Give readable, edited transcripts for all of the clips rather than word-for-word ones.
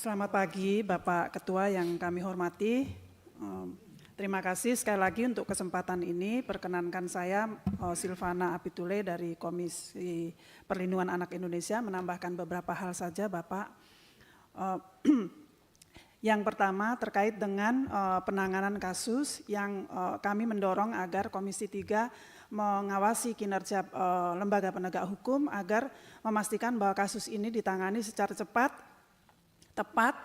Selamat pagi Bapak Ketua yang kami hormati. Terima kasih sekali lagi untuk kesempatan ini. Perkenankan saya Silvana Apitule dari Komisi Perlindungan Anak Indonesia menambahkan beberapa hal saja Bapak. Yang pertama terkait dengan penanganan kasus yang kami mendorong agar Komisi 3 mengawasi kinerja lembaga penegak hukum agar memastikan bahwa kasus ini ditangani secara cepat, tepat,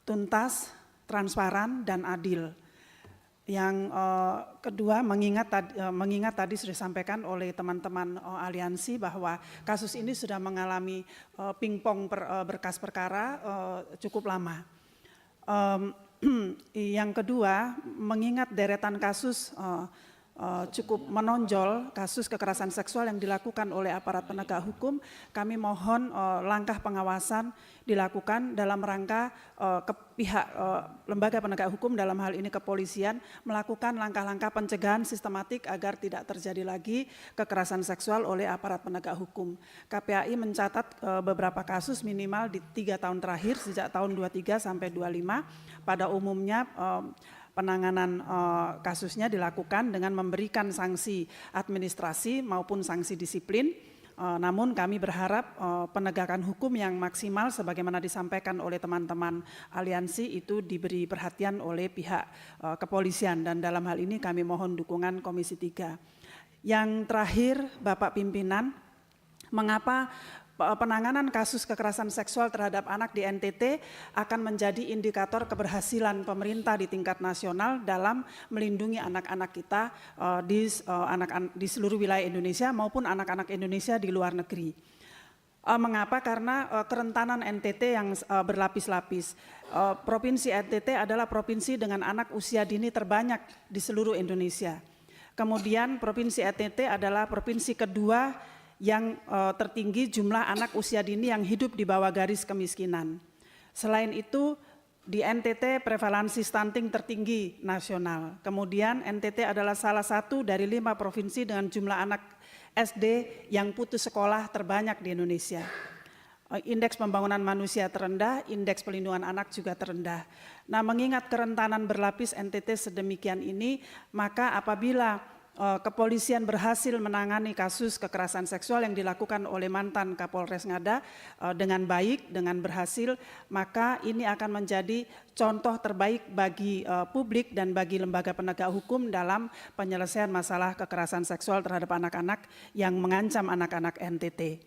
tuntas, transparan, dan adil. Yang kedua, mengingat tadi sudah disampaikan oleh teman-teman aliansi bahwa kasus ini sudah mengalami pingpong berkas perkara cukup lama. Yang kedua, mengingat deretan kasus cukup menonjol, kasus kekerasan seksual yang dilakukan oleh aparat penegak hukum, kami mohon langkah pengawasan dilakukan dalam rangka pihak lembaga penegak hukum, dalam hal ini kepolisian, melakukan langkah-langkah pencegahan sistematik agar tidak terjadi lagi kekerasan seksual oleh aparat penegak hukum. KPAI mencatat beberapa kasus minimal di 3 tahun terakhir sejak tahun 23 sampai 25, pada umumnya penanganan kasusnya dilakukan dengan memberikan sanksi administrasi maupun sanksi disiplin. Namun kami berharap penegakan hukum yang maksimal sebagaimana disampaikan oleh teman-teman aliansi itu diberi perhatian oleh pihak kepolisian, dan dalam hal ini kami mohon dukungan Komisi 3. Yang terakhir, Bapak Pimpinan, mengapa penanganan kasus kekerasan seksual terhadap anak di NTT akan menjadi indikator keberhasilan pemerintah di tingkat nasional dalam melindungi anak-anak kita di seluruh wilayah Indonesia maupun anak-anak Indonesia di luar negeri. Mengapa? Karena kerentanan NTT yang berlapis-lapis. Provinsi NTT adalah provinsi dengan anak usia dini terbanyak di seluruh Indonesia. Kemudian Provinsi NTT adalah provinsi kedua yang tertinggi jumlah anak usia dini yang hidup di bawah garis kemiskinan. Selain itu, di NTT prevalensi stunting tertinggi nasional. Kemudian NTT adalah salah satu dari 5 provinsi dengan jumlah anak SD yang putus sekolah terbanyak di Indonesia. Indeks pembangunan manusia terendah, indeks pelindungan anak juga terendah. Nah, mengingat kerentanan berlapis NTT sedemikian ini, maka apabila kepolisian berhasil menangani kasus kekerasan seksual yang dilakukan oleh mantan Kapolres Ngada dengan baik, dengan berhasil, maka ini akan menjadi contoh terbaik bagi publik dan bagi lembaga penegak hukum dalam penyelesaian masalah kekerasan seksual terhadap anak-anak yang mengancam anak-anak NTT.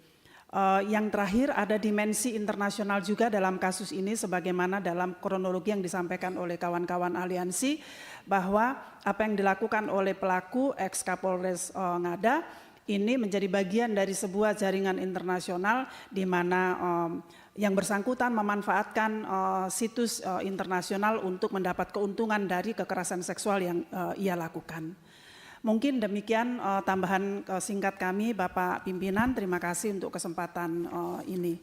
Yang terakhir, ada dimensi internasional juga dalam kasus ini sebagaimana dalam kronologi yang disampaikan oleh kawan-kawan aliansi, bahwa apa yang dilakukan oleh pelaku ex Kapolres Ngada ini menjadi bagian dari sebuah jaringan internasional di mana yang bersangkutan memanfaatkan situs internasional untuk mendapat keuntungan dari kekerasan seksual yang ia lakukan. Mungkin demikian tambahan singkat kami, Bapak Pimpinan. Terima kasih untuk kesempatan ini.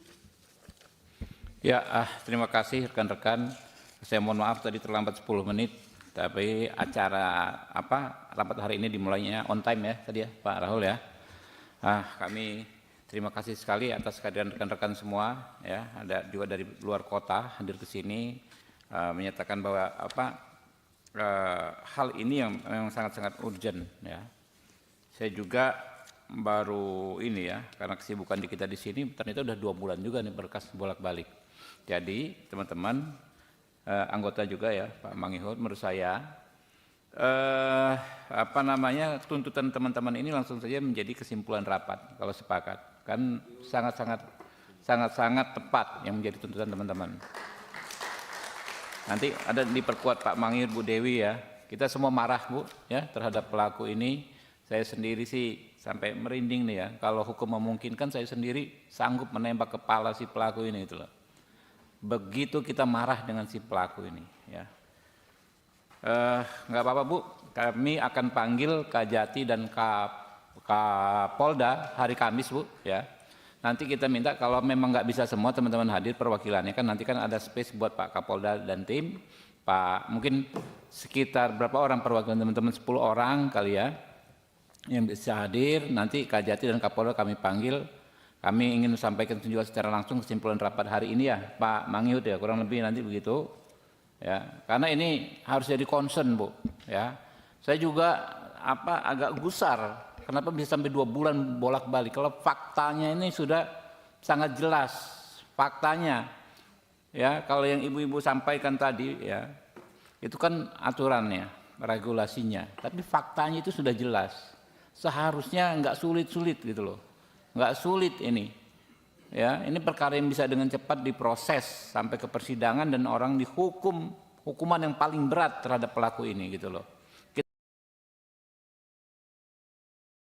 Ya, terima kasih rekan-rekan. Saya mohon maaf tadi terlambat 10 menit, tapi acara rapat hari ini dimulainya on time ya tadi ya Pak Rahul ya. Kami terima kasih sekali atas kehadiran rekan-rekan semua ya. Ada juga dari luar kota hadir ke sini menyatakan bahwa hal ini yang memang sangat-sangat urgent ya. Saya juga baru ini ya, karena kesibukan di kita di sini ternyata udah 2 bulan juga nih berkas bolak-balik. Jadi teman-teman anggota juga ya Pak Mangihut, menurut saya tuntutan teman-teman ini langsung saja menjadi kesimpulan rapat kalau sepakat, kan sangat-sangat tepat yang menjadi tuntutan teman-teman. Nanti ada diperkuat Pak Mangihut, Bu Dewi ya. Kita semua marah Bu ya terhadap pelaku ini. Saya sendiri sih sampai merinding nih ya. Kalau hukum memungkinkan saya sendiri sanggup menembak kepala si pelaku ini gitu loh. Begitu kita marah dengan si pelaku ini ya. Nggak apa-apa Bu, kami akan panggil Kajati dan Kapolda hari Kamis Bu ya. Nanti kita minta kalau memang nggak bisa semua teman-teman hadir perwakilannya, kan nanti kan ada space buat Pak Kapolda dan tim, Pak mungkin sekitar berapa orang perwakilan teman-teman, 10 orang kali ya yang bisa hadir. Nanti Kajati dan Kapolda kami panggil Kami ingin sampaikan juga secara langsung kesimpulan rapat hari ini ya, Pak Mangyud ya, kurang lebih nanti begitu. Ya, karena ini harus jadi concern, Bu. Ya, saya juga agak gusar. Kenapa bisa sampai 2 bulan bolak-balik? Kalau faktanya ini sudah sangat jelas, faktanya. Ya, kalau yang ibu-ibu sampaikan tadi, ya, itu kan aturannya, regulasinya. Tapi faktanya itu sudah jelas. Seharusnya nggak sulit-sulit gitu loh. Nggak sulit ini, ya ini perkara yang bisa dengan cepat diproses sampai ke persidangan dan orang dihukum hukuman yang paling berat terhadap pelaku ini gitu loh.